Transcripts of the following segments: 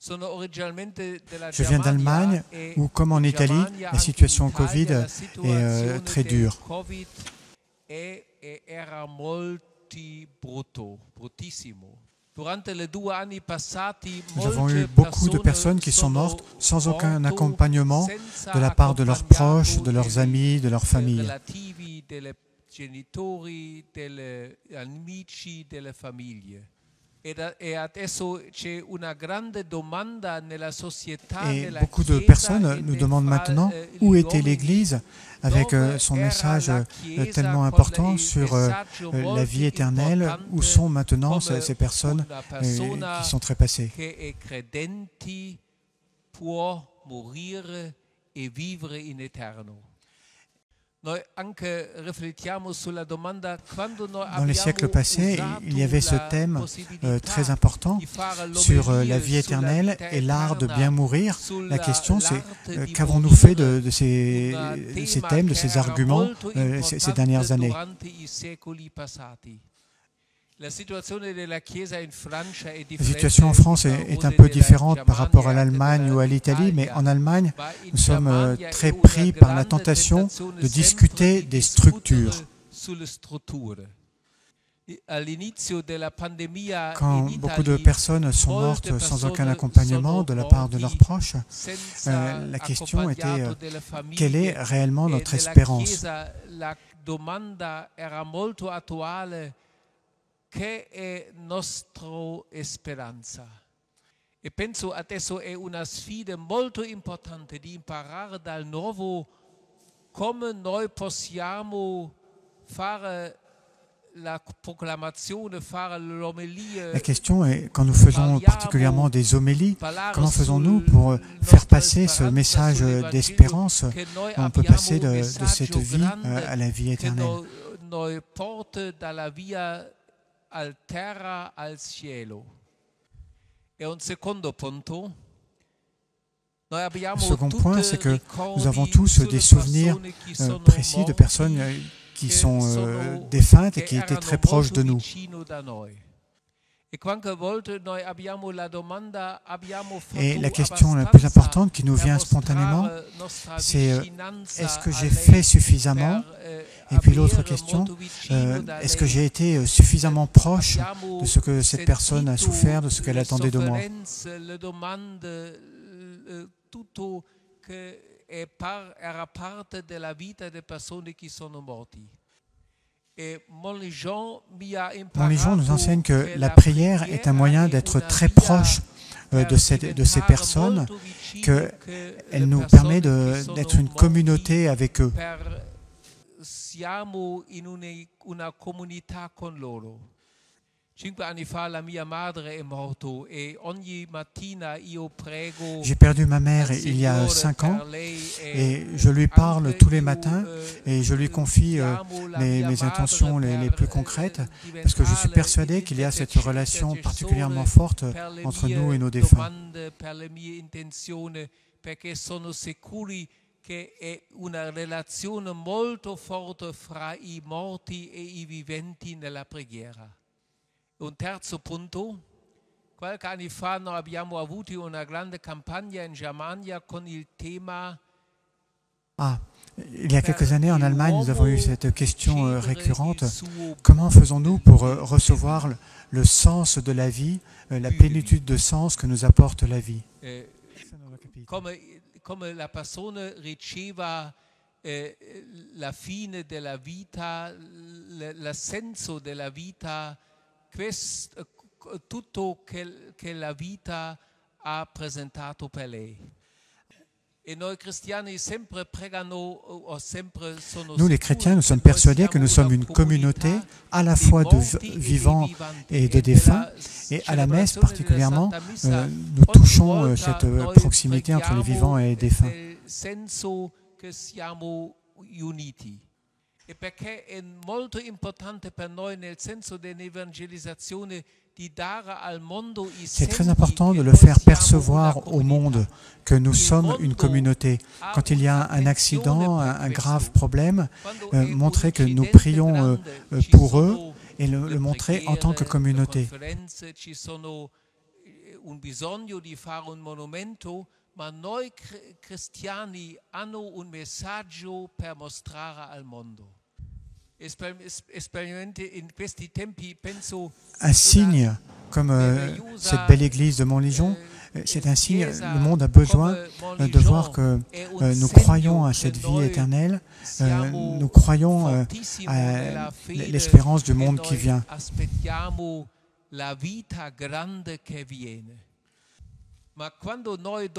Je viens d'Allemagne où, comme en Italie, la situation Covid est très dure. Nous avons eu beaucoup de personnes qui sont mortes sans aucun accompagnement de la part de leurs proches, de leurs amis, de leur famille. Et beaucoup de personnes nous demandent maintenant où était l'Église avec son message tellement important sur la vie éternelle. Où sont maintenant ces personnes qui sont trépassées? Dans les siècles passés, il y avait ce thème très important sur la vie éternelle et l'art de bien mourir. La question, c'est qu'avons-nous fait de ces thèmes, de ces arguments ces dernières années? La situation en France est un peu différente par rapport à l'Allemagne ou à l'Italie, mais en Allemagne, nous sommes très pris par la tentation de discuter des structures. Quand beaucoup de personnes sont mortes sans aucun accompagnement de la part de leurs proches, la question était quelle est réellement notre espérance? Che è nostra speranza? E penso adesso è una sfida molto importante di imparare dal nuovo come noi possiamo fare la proclamazione, fare l'omelia. La question est, quand nous faisons particulièrement des homélies, comment faisons-nous pour faire passer ce message d'espérance? On peut passer de cette vie à la vie éternelle. Noi porta dalla via al terra al cielo. Et un secondo punto. Le second point, c'est que nous avons tous des souvenirs précis de personnes qui sont défuntes et qui étaient très proches de nous. Et la question la plus importante qui nous vient spontanément, c'est est-ce que j'ai fait suffisamment? Et puis l'autre question, est-ce que j'ai été suffisamment proche de ce que cette personne a souffert, de ce qu'elle attendait de moi? Mon Légion nous enseigne que la prière est un moyen d'être très proche de ces personnes, qu'elle nous permet d'être une communauté avec eux. J'ai perdu ma mère il y a 5 ans et je lui parle tous les matins et je lui confie mes intentions les plus concrètes parce que je suis persuadé qu'il y a cette relation particulièrement forte entre nous et nos défunts. Che è una relazione molto forte fra I morti e I viventi nella preghiera. Un terzo punto, qualche anno fa noi abbiamo avuto una grande campagna in Germania con il tema. Il y a quelques années en Allemagne, nous avons eu cette question récurrente. Comment faisons-nous pour recevoir le sens de la vie, la plénitude de sens que nous apporte la vie? Come la persona riceva la fine della vita, l'assenso della vita, tutto che la vita ha presentato per lei. Nous, les chrétiens, nous sommes persuadés que nous sommes une communauté à la fois de vivants et de défunts. Et à la messe, particulièrement, nous touchons cette proximité entre les vivants et les défunts. E perché è molto importante per noi nel senso dell'evangelizzazione di dare al mondo i C'est très important de le faire percevoir au monde que nous sommes une communauté. Quand il y a un accident, un grave problème, montrer que nous prions pour eux et le montrer en tant que communauté. un bisogno di fare un monumento, ma noi cristiani hanno un messaggio per mostrare al mondo. Esperimente in questi tempi penso un signe comme cette belle église de Montligeon, c'est un signe, le monde a besoin de voir que nous croyons à cette vie éternelle, nous croyons à l'espérance du monde qui vient. La vita grande che viene. Ma quando noi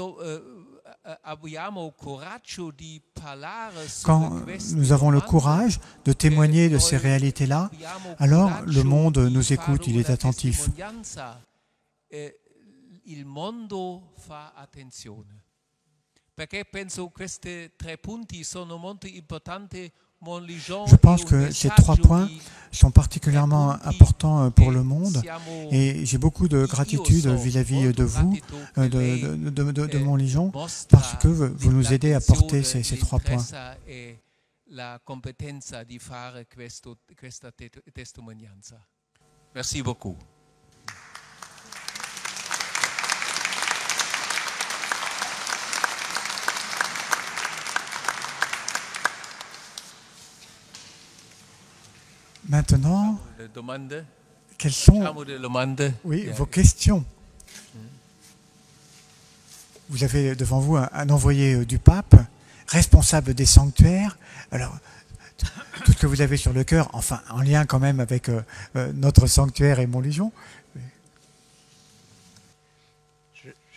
abbiamo coraggio di parlare Quand nous avons le courage de témoigner de ces réalités-là, alors le monde nous écoute, il est attentif. Il mondo fa attenzione. Perché penso questi 3 punti sono molto importanti. Je pense que ces 3 points sont particulièrement importants pour le monde et j'ai beaucoup de gratitude vis-à-vis de vous, de Montligeon, parce que vous nous aidez à porter ces 3 points. La competenza di fare questa testimonianza. Merci beaucoup. Maintenant, quelles sont vos questions? Vous avez devant vous un envoyé du pape, responsable des sanctuaires. Alors, tout ce que vous avez sur le cœur, enfin, en lien quand même avec notre sanctuaire et Montligeon.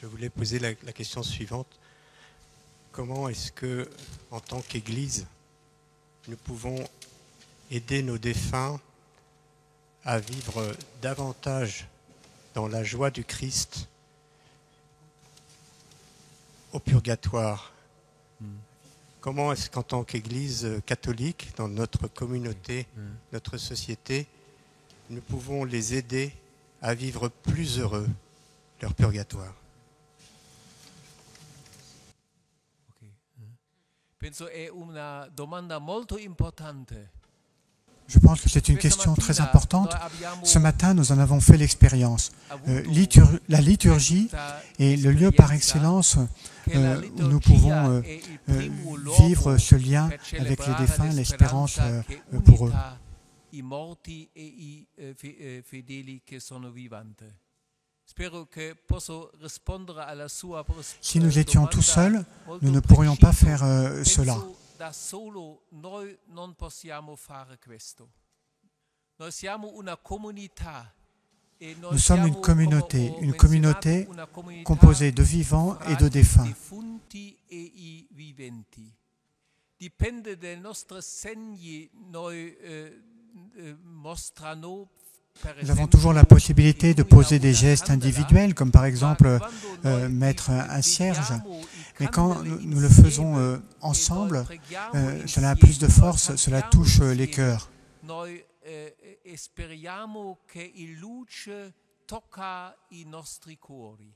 Je voulais poser la question suivante. Comment est-ce que, en tant qu'Église, nous pouvons aider nos défunts à vivre davantage dans la joie du Christ au purgatoire? Comment est-ce qu'en tant qu'Église catholique, dans notre communauté, notre société, nous pouvons les aider à vivre plus heureux leur purgatoire? Penso è una domanda molto importante. Je pense que c'est une question très importante. Ce matin, nous en avons fait l'expérience. La liturgie est le lieu par excellence où nous pouvons vivre ce lien avec les défunts, l'espérance pour eux. Si nous étions tout seuls, nous ne pourrions pas faire cela. Da solo noi non possiamo fare questo. Noi siamo una comunità. Nous sommes une communauté composée de vivants et de défunts. Dipende dai nostri segni noi mostrano. Nous avons toujours la possibilité de poser des gestes individuels, comme par exemple mettre un cierge. Mais quand nous le faisons ensemble, cela a plus de force, cela touche les cœurs. Noi speriamo che il luce tocca i nostri cuori.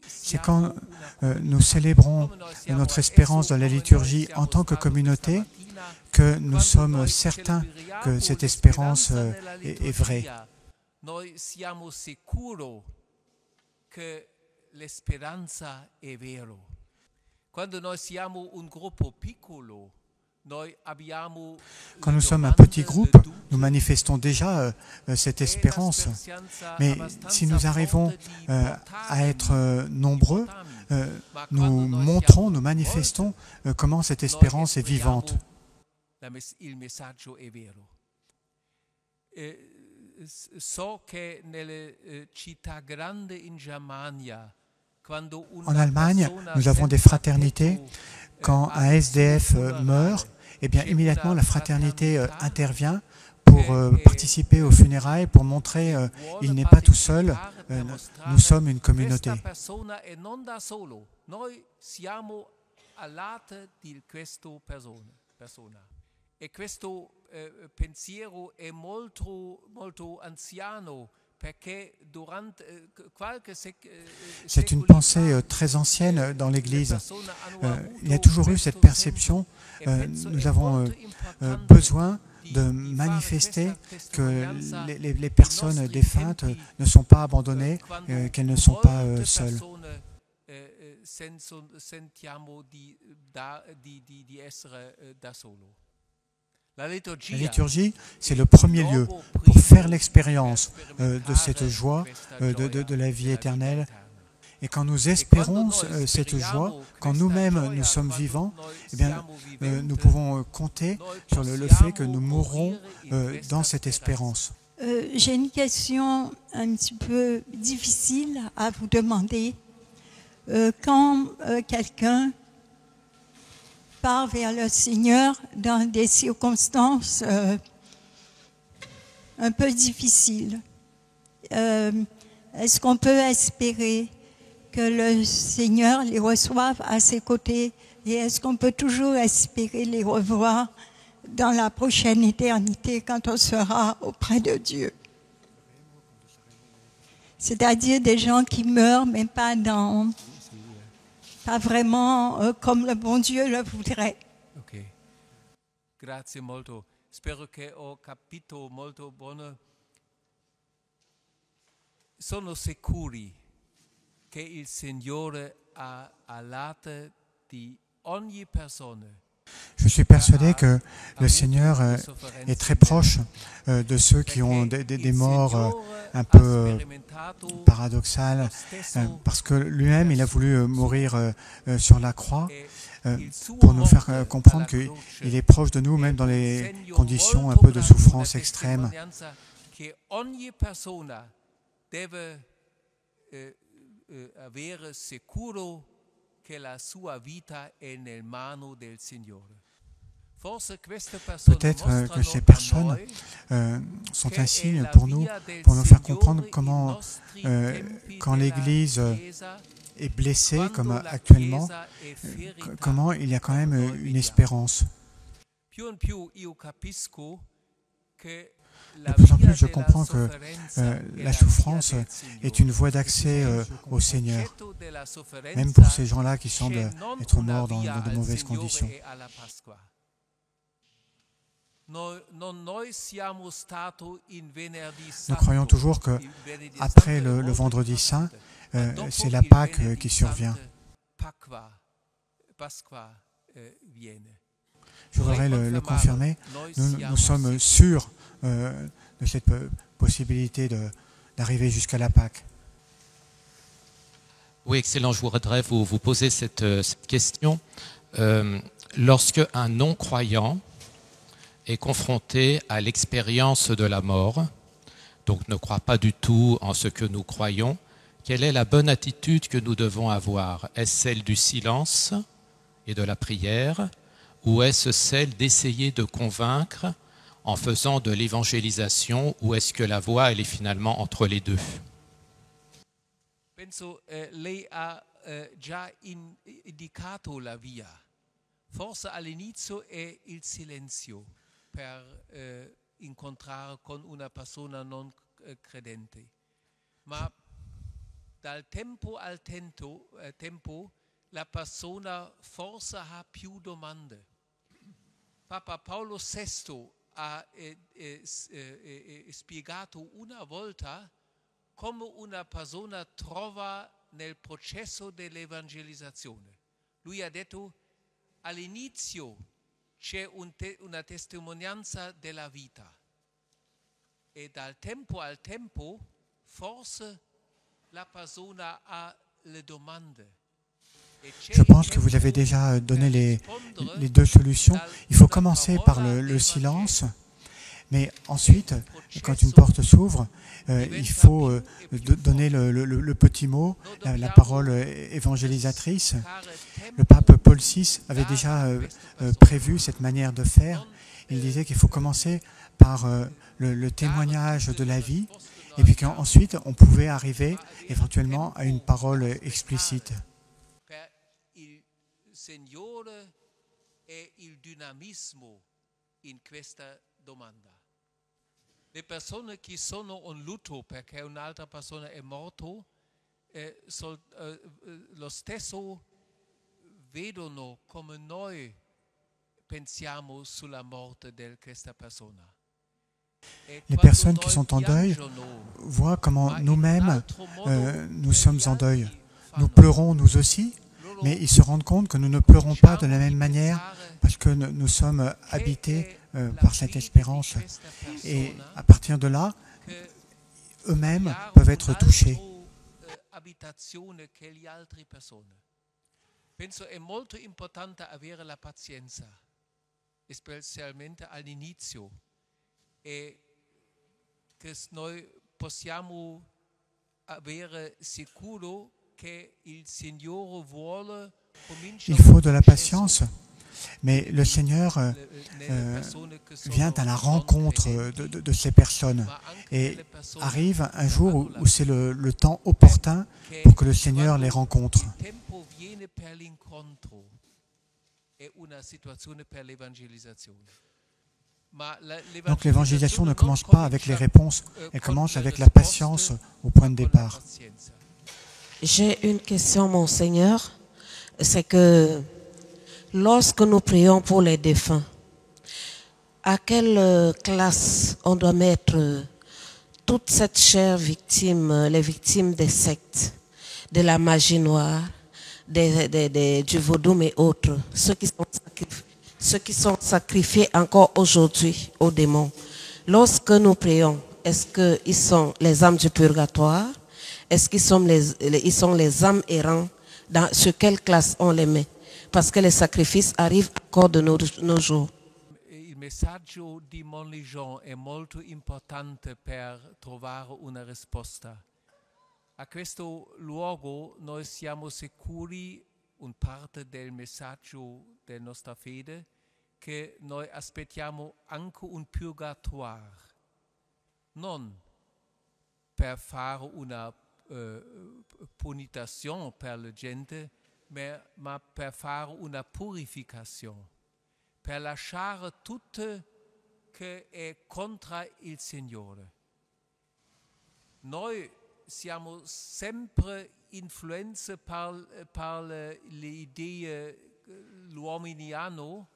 C'est quand nous célébrons notre espérance dans la liturgie en tant que communauté que nous sommes certains que cette espérance est vraie. Noi siamo sicuri che l'esperanza è vero. Quando noi siamo un gruppo piccolo, quand nous sommes un petit groupe, nous manifestons déjà cette espérance. Mais si nous arrivons à être nombreux, nous montrons, nous manifestons comment cette espérance est vivante. Il messaggio è vero. So che nelle città grandi in Germania, en Allemagne, nous avons des fraternités. Quand un SDF meurt, eh bien, immédiatement, la fraternité intervient pour participer aux funérailles, pour montrer qu'il n'est pas tout seul, nous sommes une communauté. E questo pensiero è molto anziano. C'est une pensée très ancienne dans l'Église. Il y a toujours eu cette perception. Nous avons besoin de manifester que les personnes défuntes ne sont pas abandonnées, qu'elles ne sont pas seules. La liturgie, c'est le premier lieu pour faire l'expérience de cette joie de la vie éternelle. Et quand nous espérons cette joie, quand nous-mêmes nous sommes vivants, eh bien, nous pouvons compter sur le fait que nous mourrons dans cette espérance. J'ai une question un petit peu difficile à vous demander. Quand quelqu'un part vers le Seigneur dans des circonstances un peu difficiles, est-ce qu'on peut espérer que le Seigneur les reçoive à ses côtés et est-ce qu'on peut toujours espérer les revoir dans la prochaine éternité quand on sera auprès de Dieu? C'est-à-dire des gens qui meurent mais pas vraiment comme le bon Dieu le voudrait. Ok. Grazie molto. Spero che ho capito molto bene. Sono sicuri che il Signore ha all'ate di ogni persona. Je suis persuadé que le Seigneur est très proche de ceux qui ont des morts un peu paradoxales, parce que lui-même, il a voulu mourir sur la croix pour nous faire comprendre qu'il est proche de nous, même dans les conditions un peu de souffrance extrême. Avere sicuro che la sua vita è nel mano del Signore. Peut-être que ces personnes sont un signe pour nous faire comprendre comment, quand l'Église est blessée, comme actuellement, comment il y a quand même une espérance. De plus en plus, je comprends que la souffrance est une voie d'accès au Seigneur, même pour ces gens-là qui semblent être morts dans de mauvaises conditions. Nous croyons toujours que après le vendredi saint, c'est la Pâque qui survient. Je voudrais le confirmer. Nous sommes sûrs de cette possibilité d'arriver jusqu'à la Pâque. Oui, excellent. Je voudrais vous poser cette question. Lorsque un non-croyant est confronté à l'expérience de la mort, donc ne croit pas du tout en ce que nous croyons, quelle est la bonne attitude que nous devons avoir? Est-ce celle du silence et de la prière, ou est-ce celle d'essayer de convaincre en faisant de l'évangélisation, ou est-ce que la voie elle est finalement entre les deux? Penso lei ha già indicato la via. Forse all'inizio è il silenzio per incontrare con una persona non credente. Ma dal tempo al tempo la persona forse ha più domande. Papa Paolo VI ha spiegato una volta come una persona trova nel processo dell'evangelizzazione. Lui ha detto: all'inizio c'è una testimonianza della vita e dal tempo al tempo forse la persona ha le domande. Je pense que vous avez déjà donné les deux solutions. Il faut commencer par le silence, mais ensuite, quand une porte s'ouvre, il faut donner le petit mot, la parole évangélisatrice. Le pape Paul VI avait déjà prévu cette manière de faire. Il disait qu'il faut commencer par le témoignage de la vie, et puis qu'ensuite, on pouvait arriver éventuellement à une parole explicite. Signore e il dinamismo in questa domanda. Le persone che sono in lutto perché un'altra persona è morto, lo stesso vedono come noi pensiamo sulla morte di questa persona. Les personnes qui sont en deuil voient comment nous-mêmes, nous sommes en deuil. Nous pleurons nous aussi, mais ils se rendent compte que nous ne pleurons pas de la même manière parce que nous sommes habités par cette espérance. Et à partir de là, eux-mêmes peuvent être touchés. Penso è molto importante avere la pazienza, specialmente all'inizio, e che noi possiamo avere sicuro che il Signore vuole cominciare. Il faut de la patience, mais le Seigneur vient à la rencontre de ces personnes et arrive un jour où c'est le temps opportun pour que le Seigneur les rencontre. Donc l'évangélisation ne commence pas avec les réponses, elle commence avec la patience au point de départ. J'ai une question, mon Seigneur, c'est que lorsque nous prions pour les défunts, à quelle classe on doit mettre toute cette chère victime, les victimes des sectes, de la magie noire, du vaudou et autres, ceux qui sont sacrifiés encore aujourd'hui aux démons. Lorsque nous prions, est-ce qu'ils sont les âmes du purgatoire? Est-ce qu'ils sont les âmes errantes? Sur quelle classe on les met? Parce que les sacrifices arrivent encore de nos jours. Il messaggio di Montligeon è molto importante per trovare una risposta. A questo luogo noi siamo sicuri, un parte del messaggio della nostra fede, che noi aspettiamo anche un purgatoire, non per fare una punizione per la gente, ma per fare una purificazione, per lasciare tutto che è contro il Signore. Noi siamo sempre influenzati per le idee l'uominiano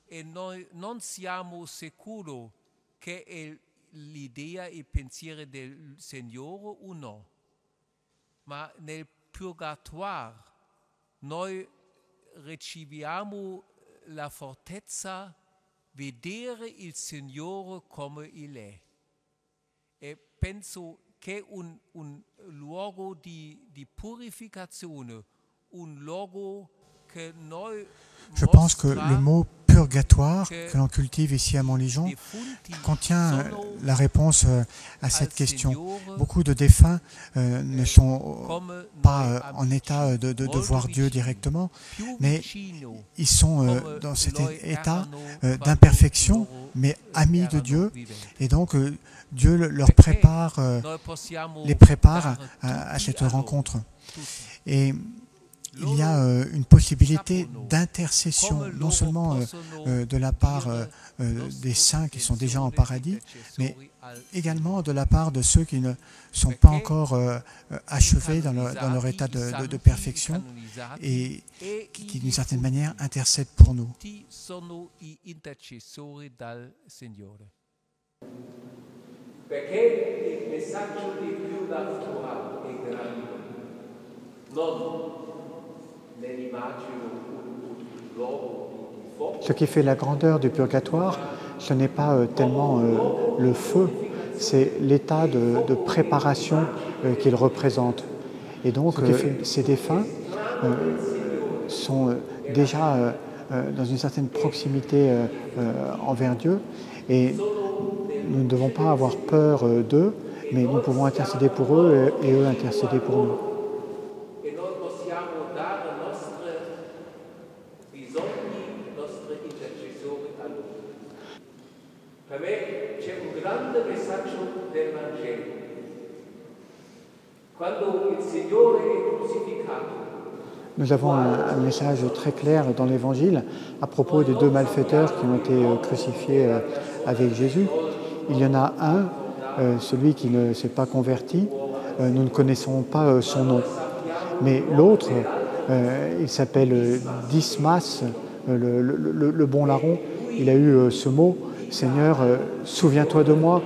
e noi non siamo sicuri che è l'idea e il pensiero del Signore o no. Ma nel purgatoire noi riceviamo la fortezza vedere il Signore come il è. E penso che un luogo di purificazione, un luogo che noi Je pense que le mot purgatoire que l'on cultive ici à Montligeon contient la réponse à cette question. Beaucoup de défunts ne sont pas en état de voir Dieu directement, mais ils sont dans cet état d'imperfection, mais amis de Dieu, et donc Dieu les prépare à cette rencontre. Et il y a une possibilité d'intercession, non seulement de la part des saints qui sont déjà en paradis, mais également de la part de ceux qui ne sont pas encore achevés dans leur état de perfection et qui d'une certaine manière intercèdent pour nous. Ce qui fait la grandeur du purgatoire, ce n'est pas tellement le feu, c'est l'état de préparation qu'il représente. Et donc, ces défunts sont déjà dans une certaine proximité envers Dieu, et nous ne devons pas avoir peur d'eux, mais nous pouvons intercéder pour eux et eux intercéder pour nous. Nous avons un message très clair dans l'Évangile à propos des deux malfaiteurs qui ont été crucifiés avec Jésus. il y en a un, celui qui ne s'est pas converti, nous ne connaissons pas son nom. Mais l'autre, il s'appelle Dismas, le bon larron. Il a eu ce mot, Seigneur, souviens-toi de moi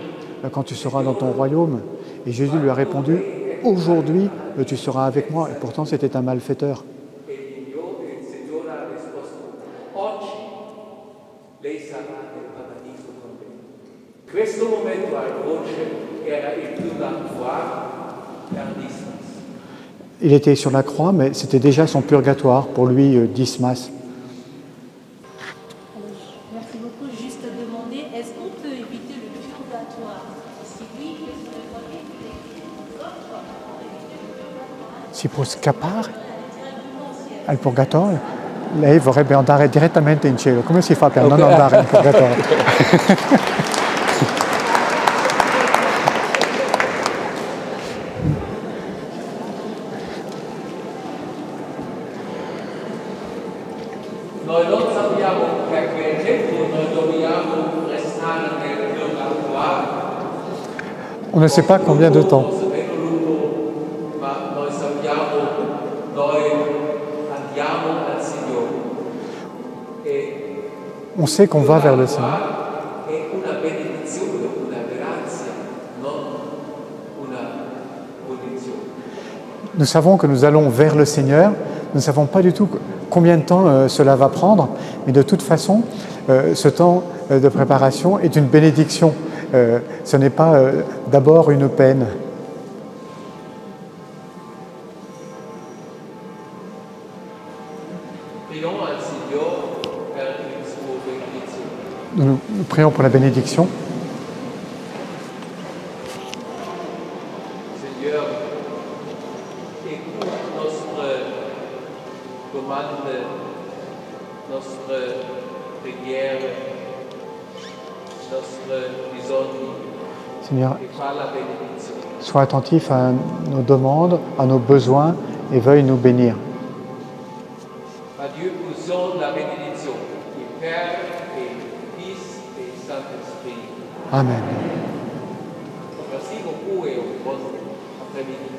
quand tu seras dans ton royaume. Et Jésus lui a répondu, aujourd'hui tu seras avec moi. Et pourtant c'était un malfaiteur. Il était sur la croix, mais c'était déjà son purgatoire pour lui, Dismas. Merci beaucoup. Juste demander, est-ce qu'on peut éviter le purgatoire? Si oui, quels sont les moyens Si può scappare al purgatorio, lei vorrebbe andare direttamente in cielo. Come si fa per non andare in purgatorio? Noi non sappiamo per che tempo noi dobbiamo restare nel purgatorio. On ne sait pas combien de temps. Ma noi sappiamo, noi andiamo al Signore. On sait qu'on va vers le Seigneur. È una benedizione, una grazia, non una punizione. Nous savons que nous allons vers le Seigneur. Nous ne savons pas du tout combien de temps cela va prendre, mais de toute façon, ce temps de préparation est une bénédiction. Ce n'est pas d'abord une peine. Nous prions pour la bénédiction. Seigneur, écoute notre demande, notre prière, notre bisogno. Seigneur, sois attentif à nos demandes, à nos besoins et veuille nous bénir. À Dieu poussons la bénédiction du Père et du Fils et du Saint-Esprit. Amen. Merci beaucoup et au bon après-midi.